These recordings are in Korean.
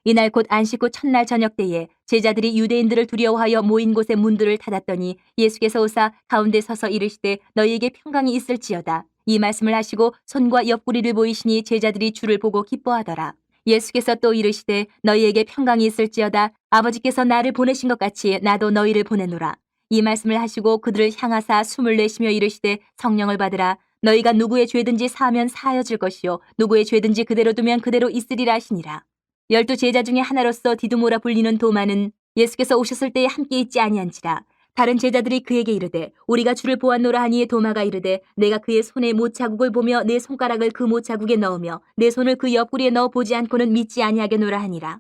이날 곧 안식 후 첫날 저녁 때에 제자들이 유대인들을 두려워하여 모인 곳의 문들을 닫았더니 예수께서 오사 가운데 서서 이르시되 너희에게 평강이 있을지어다. 이 말씀을 하시고 손과 옆구리를 보이시니 제자들이 주를 보고 기뻐하더라. 예수께서 또 이르시되 너희에게 평강이 있을지어다. 아버지께서 나를 보내신 것 같이 나도 너희를 보내노라. 이 말씀을 하시고 그들을 향하사 숨을 내쉬며 이르시되 성령을 받으라. 너희가 누구의 죄든지 사하면 사하여질 것이요 누구의 죄든지 그대로 두면 그대로 있으리라 하시니라. 12 제자 중에 하나로서 디두모라 불리는 도마는 예수께서 오셨을 때에 함께 있지 아니한지라. 다른 제자들이 그에게 이르되 우리가 주를 보았노라 하니 도마가 이르되 내가 그의 손에 못자국을 보며 내 손가락을 그 못자국에 넣으며 내 손을 그 옆구리에 넣어 보지 않고는 믿지 아니하겠노라 하니라.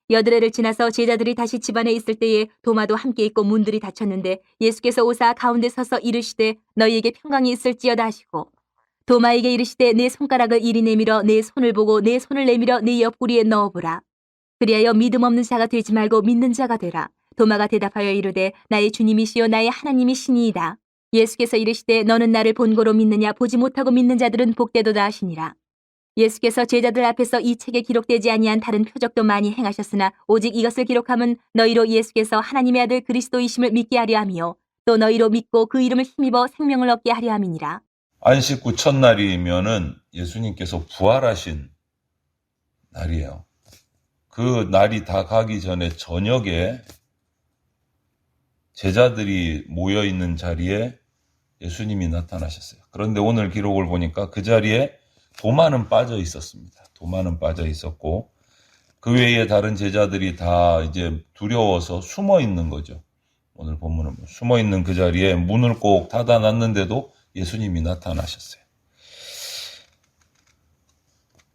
여드레를 지나서 제자들이 다시 집안에 있을 때에 도마도 함께 있고 문들이 닫혔는데 예수께서 오사 가운데 서서 이르시되 너희에게 평강이 있을지어다 하시고 도마에게 이르시되 내 손가락을 이리 내밀어 내 손을 보고 내 손을 내밀어 내 옆구리에 넣어보라. 그리하여 믿음 없는 자가 되지 말고 믿는 자가 되라. 도마가 대답하여 이르되 나의 주님이시요 나의 하나님이시니이다. 예수께서 이르시되 너는 나를 본고로 믿느냐 보지 못하고 믿는 자들은 복되도다 하시니라. 예수께서 제자들 앞에서 이 책에 기록되지 아니한 다른 표적도 많이 행하셨으나 오직 이것을 기록함은 너희로 예수께서 하나님의 아들 그리스도이심을 믿게 하려 함이요 또 너희로 믿고 그 이름을 힘입어 생명을 얻게 하려 함이니라. 안식 후 첫날이면은 예수님께서 부활하신 날이에요. 그 날이 다 가기 전에 저녁에 제자들이 모여있는 자리에 예수님이 나타나셨어요. 그런데 오늘 기록을 보니까 그 자리에 도마는 빠져 있었습니다. 도마는 빠져 있었고 그 외에 다른 제자들이 다 이제 두려워서 숨어 있는 거죠. 오늘 본문은 숨어 있는 그 자리에 문을 꼭 닫아놨는데도 예수님이 나타나셨어요.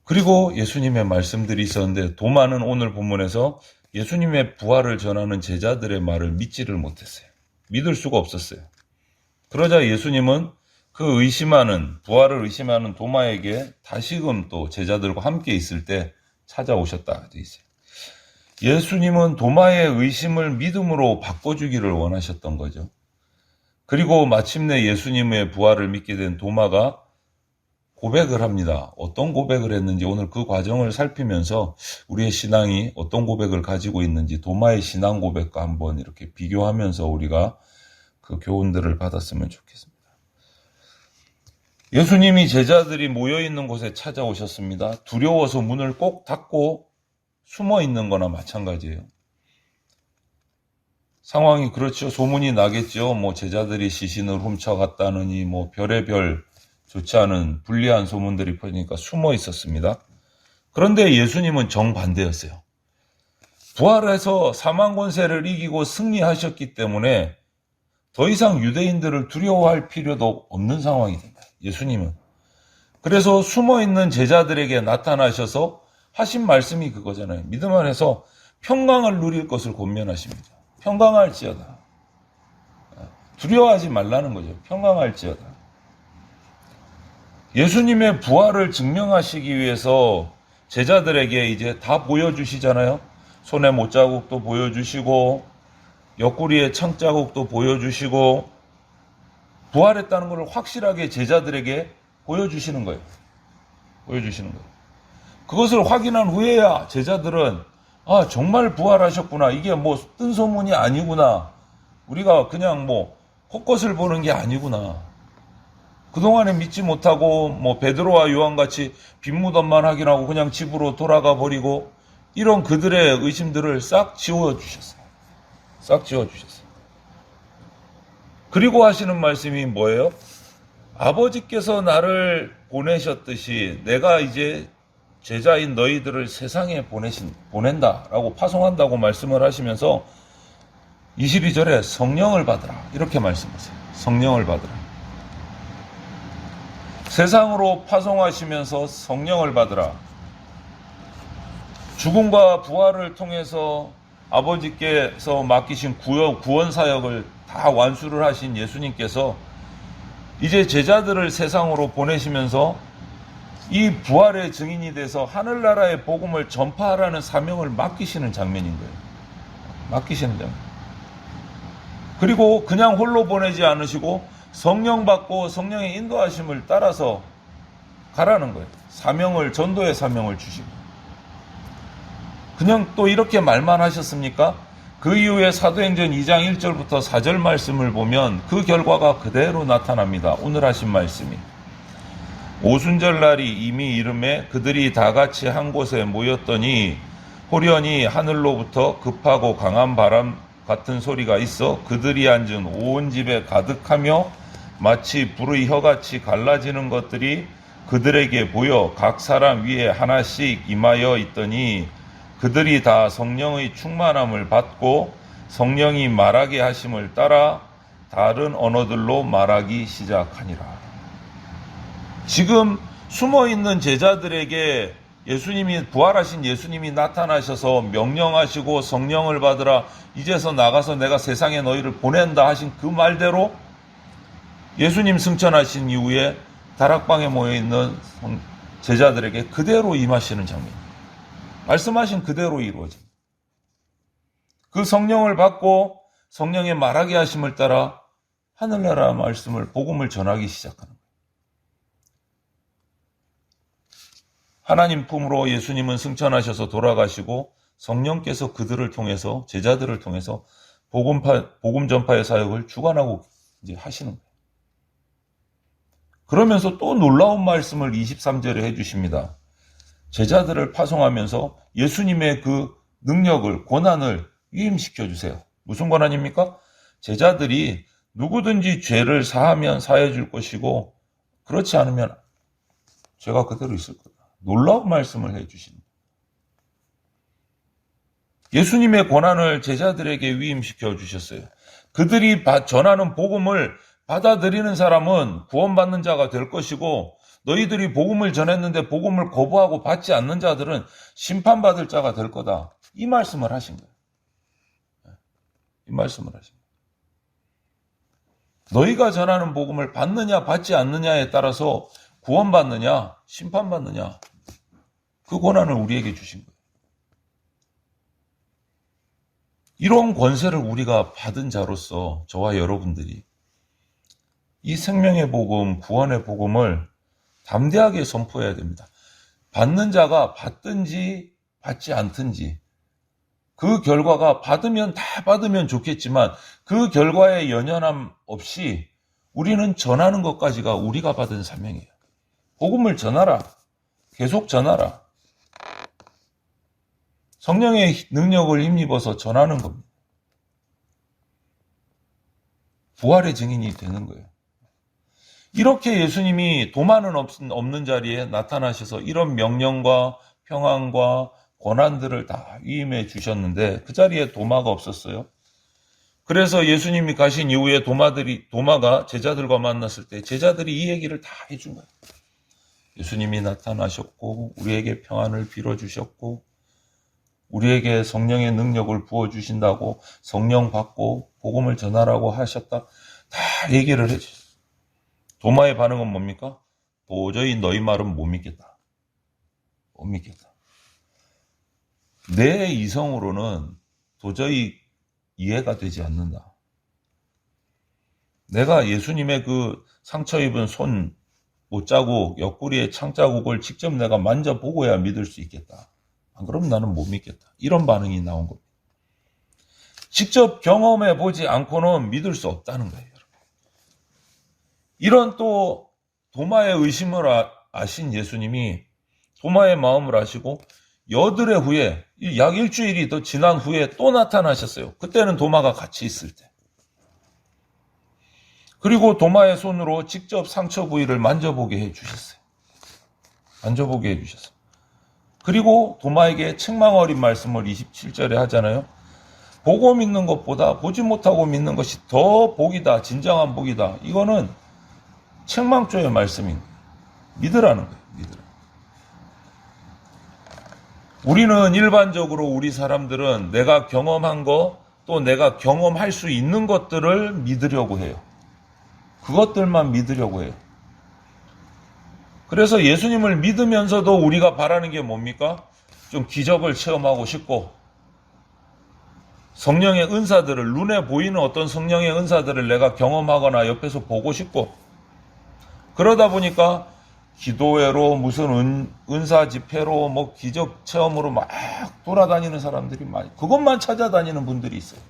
그리고 예수님의 말씀들이 있었는데 도마는 오늘 본문에서 예수님의 부활을 전하는 제자들의 말을 믿지를 못했어요. 믿을 수가 없었어요. 그러자 예수님은 그 부활을 의심하는 도마에게 다시금 또 제자들과 함께 있을 때 찾아오셨다 돼 있어요. 예수님은 도마의 의심을 믿음으로 바꿔주기를 원하셨던 거죠. 그리고 마침내 예수님의 부활을 믿게 된 도마가 고백을 합니다. 어떤 고백을 했는지 오늘 그 과정을 살피면서 우리의 신앙이 어떤 고백을 가지고 있는지 도마의 신앙 고백과 한번 이렇게 비교하면서 우리가 그 교훈들을 받았으면 좋겠습니다. 예수님이 제자들이 모여있는 곳에 찾아오셨습니다. 두려워서 문을 꼭 닫고 숨어 있는 거나 마찬가지예요. 상황이 그렇죠. 소문이 나겠죠. 제자들이 시신을 훔쳐갔다느니 별의별 좋지 않은 불리한 소문들이 퍼지니까 숨어 있었습니다. 그런데 예수님은 정반대였어요. 부활해서 사망 권세를 이기고 승리하셨기 때문에 더 이상 유대인들을 두려워할 필요도 없는 상황이 됩니다. 예수님은. 그래서 숨어있는 제자들에게 나타나셔서 하신 말씀이 그거잖아요. 믿음 안에서 평강을 누릴 것을 권면하십니다. 평강할지어다. 두려워하지 말라는 거죠. 평강할지어다. 예수님의 부활을 증명하시기 위해서 제자들에게 이제 다 보여주시잖아요. 손에 못자국도 보여주시고 옆구리에 창자국도 보여주시고 부활했다는 것을 확실하게 제자들에게 보여주시는 거예요. 그것을 확인한 후에야 제자들은 정말 부활하셨구나. 이게 뜬 소문이 아니구나. 우리가 그냥 헛것을 보는 게 아니구나. 그동안에 믿지 못하고 베드로와 요한같이 빈무덤만 확인하고 그냥 집으로 돌아가 버리고 이런 그들의 의심들을 싹 지워주셨어요. 그리고 하시는 말씀이 뭐예요? 아버지께서 나를 보내셨듯이 내가 이제 제자인 너희들을 세상에 보낸다라고 파송한다고 말씀을 하시면서 22절에 성령을 받으라 이렇게 말씀하세요. 성령을 받으라. 세상으로 파송하시면서 성령을 받으라. 죽음과 부활을 통해서 아버지께서 맡기신 구원 사역을 다 완수를 하신 예수님께서 이제 제자들을 세상으로 보내시면서 이 부활의 증인이 돼서 하늘나라의 복음을 전파하라는 사명을 맡기시는 장면인 거예요. 맡기시는 장면. 그리고 그냥 홀로 보내지 않으시고 성령 받고 성령의 인도하심을 따라서 가라는 거예요. 전도의 사명을 주시고. 그냥 또 이렇게 말만 하셨습니까? 그 이후에 사도행전 2장 1절부터 4절 말씀을 보면 그 결과가 그대로 나타납니다. 오늘 하신 말씀이. 오순절 날이 이미 이름에 그들이 다 같이 한 곳에 모였더니 호련히 하늘로부터 급하고 강한 바람 같은 소리가 있어 그들이 앉은 온 집에 가득하며 마치 불의 혀같이 갈라지는 것들이 그들에게 보여 각 사람 위에 하나씩 임하여 있더니 그들이 다 성령의 충만함을 받고 성령이 말하게 하심을 따라 다른 언어들로 말하기 시작하니라. 지금 숨어있는 제자들에게 예수님이, 부활하신 예수님이 나타나셔서 명령하시고 성령을 받으라, 이제서 나가서 내가 세상에 너희를 보낸다 하신 그 말대로 예수님 승천하신 이후에 다락방에 모여있는 제자들에게 그대로 임하시는 장면. 말씀하신 그대로 이루어집니다. 그 성령을 받고 성령의 말하게 하심을 따라 하늘나라 말씀을, 복음을 전하기 시작하는 거예요. 하나님 품으로 예수님은 승천하셔서 돌아가시고 성령께서 그들을 통해서, 제자들을 통해서 복음 전파의 사역을 주관하고 이제 하시는 거예요. 그러면서 또 놀라운 말씀을 23절에 해주십니다. 제자들을 파송하면서 예수님의 그 능력을, 권한을 위임시켜 주세요. 무슨 권한입니까? 제자들이 누구든지 죄를 사하면 사해 줄 것이고 그렇지 않으면 죄가 그대로 있을 거다. 놀라운 말씀을 해주십니다. 예수님의 권한을 제자들에게 위임시켜 주셨어요. 그들이 전하는 복음을 받아들이는 사람은 구원받는 자가 될 것이고 너희들이 복음을 전했는데 복음을 거부하고 받지 않는 자들은 심판받을 자가 될 거다. 이 말씀을 하신 거예요. 이 말씀을 하신 거예요. 너희가 전하는 복음을 받느냐 받지 않느냐에 따라서 구원받느냐 심판받느냐, 그 권한을 우리에게 주신 거예요. 이런 권세를 우리가 받은 자로서 저와 여러분들이 이 생명의 복음, 구원의 복음을 담대하게 선포해야 됩니다. 받는 자가 받든지 받지 않든지 그 결과가 받으면 다 받으면 좋겠지만 그 결과에 연연함 없이 우리는 전하는 것까지가 우리가 받은 사명이에요. 복음을 전하라. 계속 전하라. 성령의 능력을 힘입어서 전하는 겁니다. 부활의 증인이 되는 거예요. 이렇게 예수님이 도마는 없는 자리에 나타나셔서 이런 명령과 평안과 권한들을 다 위임해 주셨는데 그 자리에 도마가 없었어요. 그래서 예수님이 가신 이후에 도마가 제자들과 만났을 때 제자들이 이 얘기를 다 해준 거예요. 예수님이 나타나셨고 우리에게 평안을 빌어주셨고 우리에게 성령의 능력을 부어주신다고, 성령 받고 복음을 전하라고 하셨다. 다 얘기를 해주셨어요. 도마의 반응은 뭡니까? 도저히 너희 말은 못 믿겠다. 못 믿겠다. 내 이성으로는 도저히 이해가 되지 않는다. 내가 예수님의 그 상처 입은 손 못자국, 옆구리에 창자국을 직접 내가 만져보고야 믿을 수 있겠다. 안 그러면 나는 못 믿겠다. 이런 반응이 나온 겁니다. 직접 경험해 보지 않고는 믿을 수 없다는 거예요. 여러분. 이런 또 도마의 의심을 아신 예수님이 도마의 마음을 아시고 여드레 후에, 약 일주일이 더 지난 후에 또 나타나셨어요. 그때는 도마가 같이 있을 때. 그리고 도마의 손으로 직접 상처 부위를 만져보게 해주셨어요. 만져보게 해주셨어요. 그리고 도마에게 책망 어린 말씀을 27절에 하잖아요. 보고 믿는 것보다 보지 못하고 믿는 것이 더 복이다. 진정한 복이다. 이거는 책망조의 말씀인 거예요. 믿으라는 거예요. 믿으라. 우리는 일반적으로 우리 사람들은 내가 경험한 거, 또 내가 경험할 수 있는 것들을 믿으려고 해요. 그것들만 믿으려고 해요. 그래서 예수님을 믿으면서도 우리가 바라는 게 뭡니까? 좀 기적을 체험하고 싶고 성령의 은사들을, 눈에 보이는 어떤 성령의 은사들을 내가 경험하거나 옆에서 보고 싶고 그러다 보니까 기도회로 무슨 은사 집회로 뭐 기적 체험으로 막 돌아다니는 사람들이 많이, 그것만 찾아다니는 분들이 있어요.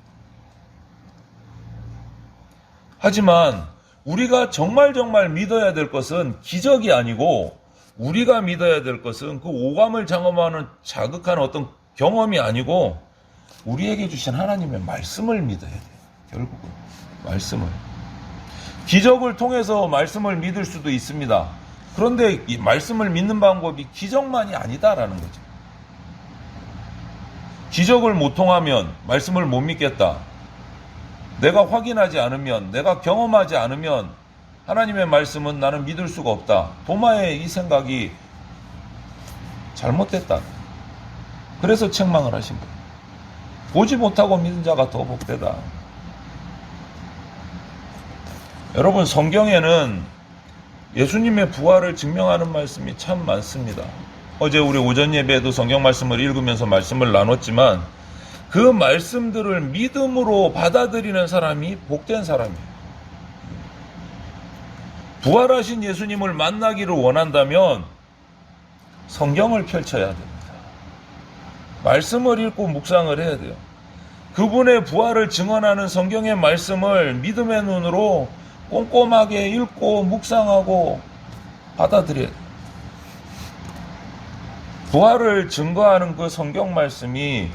하지만 우리가 정말 믿어야 될 것은 기적이 아니고, 우리가 믿어야 될 것은 그 오감을 장엄하는 자극하는 어떤 경험이 아니고 우리에게 주신 하나님의 말씀을 믿어야 돼요. 결국은 말씀을. 기적을 통해서 말씀을 믿을 수도 있습니다. 그런데 이 말씀을 믿는 방법이 기적만이 아니다라는 거죠. 기적을 못 통하면 말씀을 못 믿겠다. 내가 확인하지 않으면, 내가 경험하지 않으면 하나님의 말씀은 나는 믿을 수가 없다. 도마의 이 생각이 잘못됐다. 그래서 책망을 하신 거예요. 보지 못하고 믿는 자가 더 복되다. 여러분, 성경에는 예수님의 부활을 증명하는 말씀이 참 많습니다. 어제 우리 오전 예배에도 성경 말씀을 읽으면서 말씀을 나눴지만, 그 말씀들을 믿음으로 받아들이는 사람이 복된 사람이에요. 부활하신 예수님을 만나기를 원한다면 성경을 펼쳐야 됩니다. 말씀을 읽고 묵상을 해야 돼요. 그분의 부활을 증언하는 성경의 말씀을 믿음의 눈으로 꼼꼼하게 읽고 묵상하고 받아들여야 돼요. 부활을 증거하는 그 성경 말씀이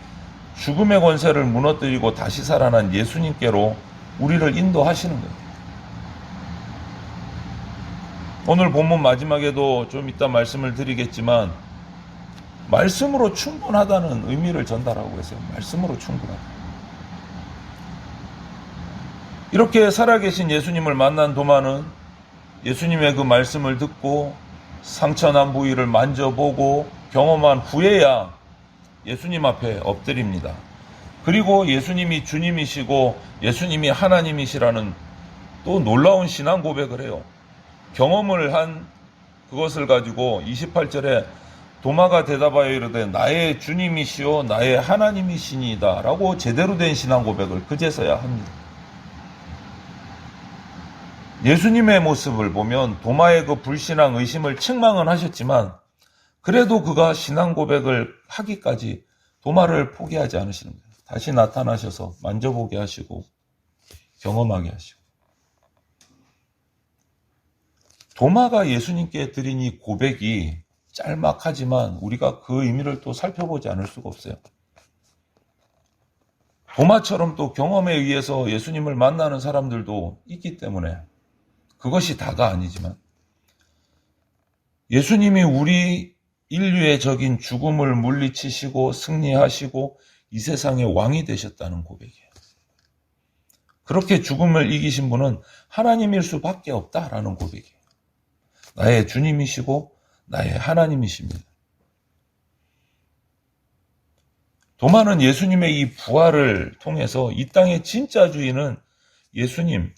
죽음의 권세를 무너뜨리고 다시 살아난 예수님께로 우리를 인도하시는 거예요. 오늘 본문 마지막에도 좀 이따 말씀을 드리겠지만, 말씀으로 충분하다는 의미를 전달하고 계세요. 말씀으로 충분하다. 이렇게 살아계신 예수님을 만난 도마는 예수님의 그 말씀을 듣고 상처난 부위를 만져보고 경험한 후에야 예수님 앞에 엎드립니다. 그리고 예수님이 주님이시고 예수님이 하나님이시라는 또 놀라운 신앙 고백을 해요. 경험을 한 그것을 가지고 28절에 도마가 대답하여 이르되 나의 주님이시오 나의 하나님이시니이다 라고 제대로 된 신앙 고백을 그제서야 합니다. 예수님의 모습을 보면 도마의 그 불신앙 의심을 책망은 하셨지만, 그래도 그가 신앙 고백을 하기까지 도마를 포기하지 않으시는 거예요. 다시 나타나셔서 만져보게 하시고 경험하게 하시고. 도마가 예수님께 드린 이 고백이 짤막하지만 우리가 그 의미를 또 살펴보지 않을 수가 없어요. 도마처럼 또 경험에 의해서 예수님을 만나는 사람들도 있기 때문에 그것이 다가 아니지만, 예수님이 우리 인류의 적인 죽음을 물리치시고 승리하시고 이 세상의 왕이 되셨다는 고백이에요. 그렇게 죽음을 이기신 분은 하나님일 수밖에 없다라는 고백이에요. 나의 주님이시고 나의 하나님이십니다. 도마는 예수님의 이 부활을 통해서 이 땅의 진짜 주인은 예수님,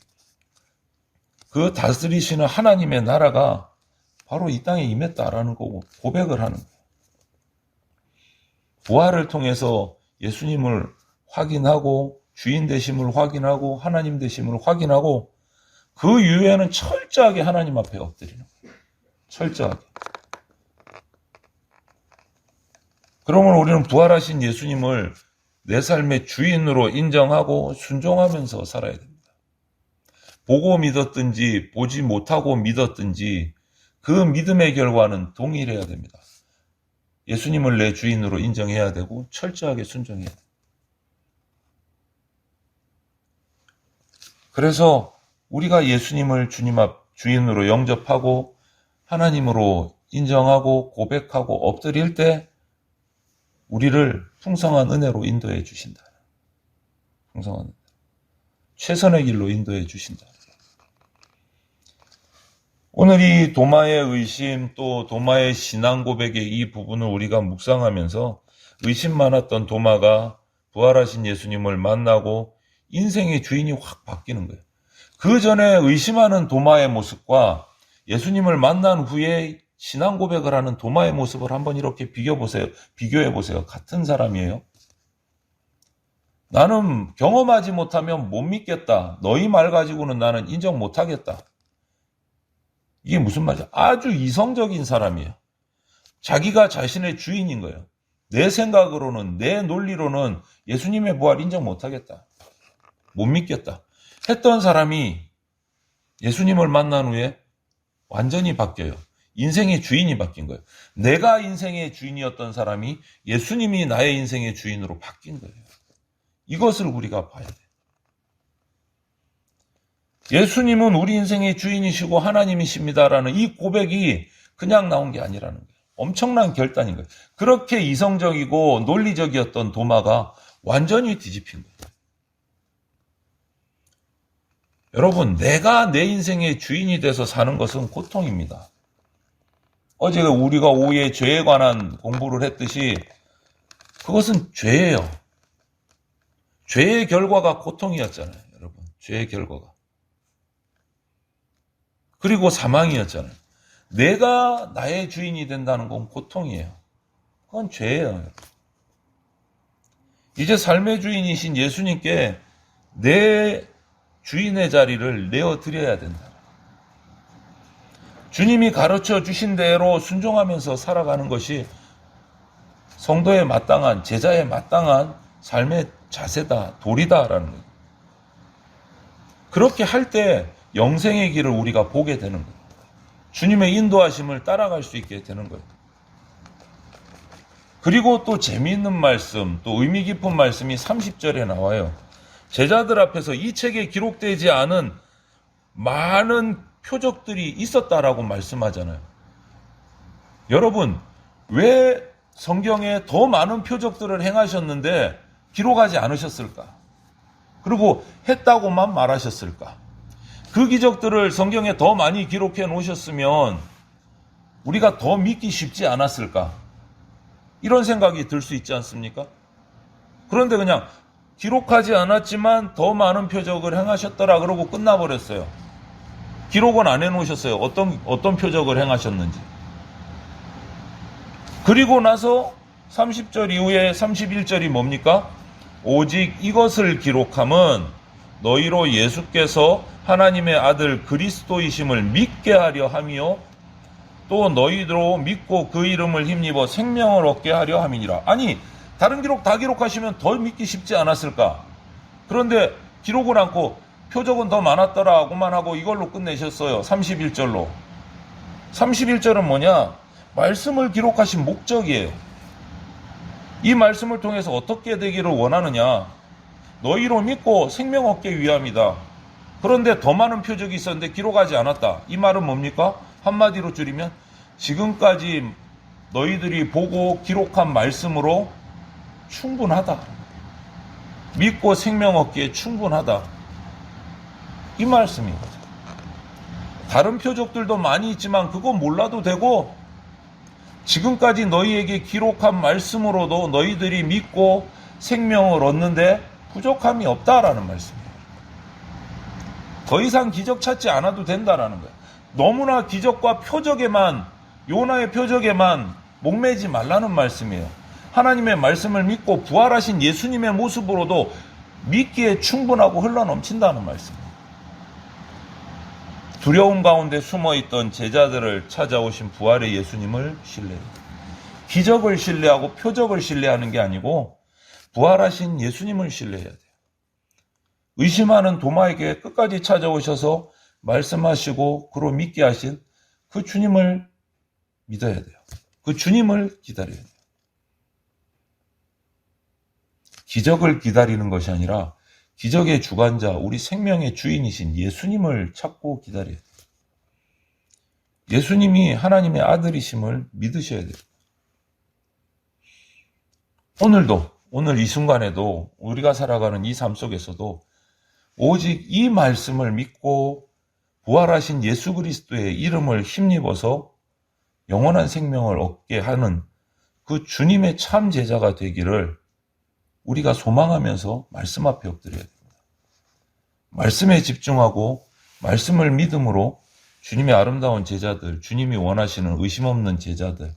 그 다스리시는 하나님의 나라가 바로 이 땅에 임했다라는 거고 고백을 하는 거예요. 부활을 통해서 예수님을 확인하고 주인 되심을 확인하고 하나님 되심을 확인하고 그 이후에는 철저하게 하나님 앞에 엎드리는 거예요. 철저하게. 그러면 우리는 부활하신 예수님을 내 삶의 주인으로 인정하고 순종하면서 살아야 됩니다. 보고 믿었든지 보지 못하고 믿었든지 그 믿음의 결과는 동일해야 됩니다. 예수님을 내 주인으로 인정해야 되고 철저하게 순종해야 됩니다. 그래서 우리가 예수님을 주님 앞 주인으로 영접하고 하나님으로 인정하고 고백하고 엎드릴 때 우리를 풍성한 은혜로 인도해 주신다. 풍성한 은혜. 최선의 길로 인도해 주신다. 오늘 이 도마의 의심 또 도마의 신앙 고백의 이 부분을 우리가 묵상하면서 의심 많았던 도마가 부활하신 예수님을 만나고 인생의 주인이 확 바뀌는 거예요. 그 전에 의심하는 도마의 모습과 예수님을 만난 후에 신앙 고백을 하는 도마의 모습을 한번 이렇게 비교해 보세요. 같은 사람이에요. 나는 경험하지 못하면 못 믿겠다. 너희 말 가지고는 나는 인정 못하겠다. 이게 무슨 말이야? 아주 이성적인 사람이에요. 자기가 자신의 주인인 거예요. 내 생각으로는, 내 논리로는 예수님의 부활 인정 못하겠다. 못 믿겠다. 했던 사람이 예수님을 만난 후에 완전히 바뀌어요. 인생의 주인이 바뀐 거예요. 내가 인생의 주인이었던 사람이 예수님이 나의 인생의 주인으로 바뀐 거예요. 이것을 우리가 봐야 돼요. 예수님은 우리 인생의 주인이시고 하나님이십니다라는 이 고백이 그냥 나온 게 아니라는 거예요. 엄청난 결단인 거예요. 그렇게 이성적이고 논리적이었던 도마가 완전히 뒤집힌 거예요. 여러분, 내가 내 인생의 주인이 돼서 사는 것은 고통입니다. 어제 우리가 오후에 죄에 관한 공부를 했듯이 그것은 죄예요. 죄의 결과가 고통이었잖아요. 여러분, 죄의 결과가. 그리고 사망이었잖아요. 내가 나의 주인이 된다는 건 고통이에요. 그건 죄예요. 이제 삶의 주인이신 예수님께 내 주인의 자리를 내어드려야 된다. 주님이 가르쳐 주신 대로 순종하면서 살아가는 것이 성도에 마땅한, 제자에 마땅한 삶의 자세다, 도리다라는 거예요. 그렇게 할 때 영생의 길을 우리가 보게 되는 거예요. 주님의 인도하심을 따라갈 수 있게 되는 거예요. 그리고 또 재미있는 말씀, 또 의미 깊은 말씀이 30절에 나와요. 제자들 앞에서 이 책에 기록되지 않은 많은 표적들이 있었다라고 말씀하잖아요. 여러분, 왜 성경에 더 많은 표적들을 행하셨는데 기록하지 않으셨을까? 그리고 했다고만 말하셨을까? 그 기적들을 성경에 더 많이 기록해 놓으셨으면 우리가 더 믿기 쉽지 않았을까? 이런 생각이 들 수 있지 않습니까? 그런데 그냥 기록하지 않았지만 더 많은 표적을 행하셨더라 그러고 끝나버렸어요. 기록은 안 해놓으셨어요. 어떤 표적을 행하셨는지. 그리고 나서 30절 이후에 31절이 뭡니까? 오직 이것을 기록함은 너희로 예수께서 하나님의 아들 그리스도이심을 믿게 하려 함이요 또 너희로 믿고 그 이름을 힘입어 생명을 얻게 하려 함이니라. 아니, 다른 기록 다 기록하시면 더 믿기 쉽지 않았을까? 그런데 기록을 않고 표적은 더 많았더라고만 하고 이걸로 끝내셨어요. 31절로. 31절은 뭐냐? 말씀을 기록하신 목적이에요. 이 말씀을 통해서 어떻게 되기를 원하느냐? 너희로 믿고 생명 얻기 위함이다. 그런데 더 많은 표적이 있었는데 기록하지 않았다. 이 말은 뭡니까? 한마디로 줄이면 지금까지 너희들이 보고 기록한 말씀으로 충분하다. 믿고 생명 얻기에 충분하다. 이 말씀인 거죠. 다른 표적들도 많이 있지만 그건 몰라도 되고 지금까지 너희에게 기록한 말씀으로도 너희들이 믿고 생명을 얻는데 부족함이 없다라는 말씀이에요. 더 이상 기적 찾지 않아도 된다라는 거예요. 너무나 기적과 표적에만, 요나의 표적에만 목매지 말라는 말씀이에요. 하나님의 말씀을 믿고 부활하신 예수님의 모습으로도 믿기에 충분하고 흘러넘친다는 말씀이에요. 두려움 가운데 숨어있던 제자들을 찾아오신 부활의 예수님을 신뢰해요. 기적을 신뢰하고 표적을 신뢰하는 게 아니고 부활하신 예수님을 신뢰해야 돼요. 의심하는 도마에게 끝까지 찾아오셔서 말씀하시고 그로 믿게 하신 그 주님을 믿어야 돼요. 그 주님을 기다려야 돼요. 기적을 기다리는 것이 아니라 기적의 주관자, 우리 생명의 주인이신 예수님을 찾고 기다려야 돼요. 예수님이 하나님의 아들이심을 믿으셔야 돼요. 오늘 이 순간에도 우리가 살아가는 이 삶 속에서도 오직 이 말씀을 믿고 부활하신 예수 그리스도의 이름을 힘입어서 영원한 생명을 얻게 하는 그 주님의 참 제자가 되기를 우리가 소망하면서 말씀 앞에 엎드려야 됩니다. 말씀에 집중하고 말씀을 믿음으로 주님의 아름다운 제자들, 주님이 원하시는 의심 없는 제자들,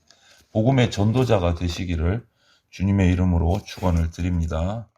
복음의 전도자가 되시기를 주님의 이름으로 축원을 드립니다.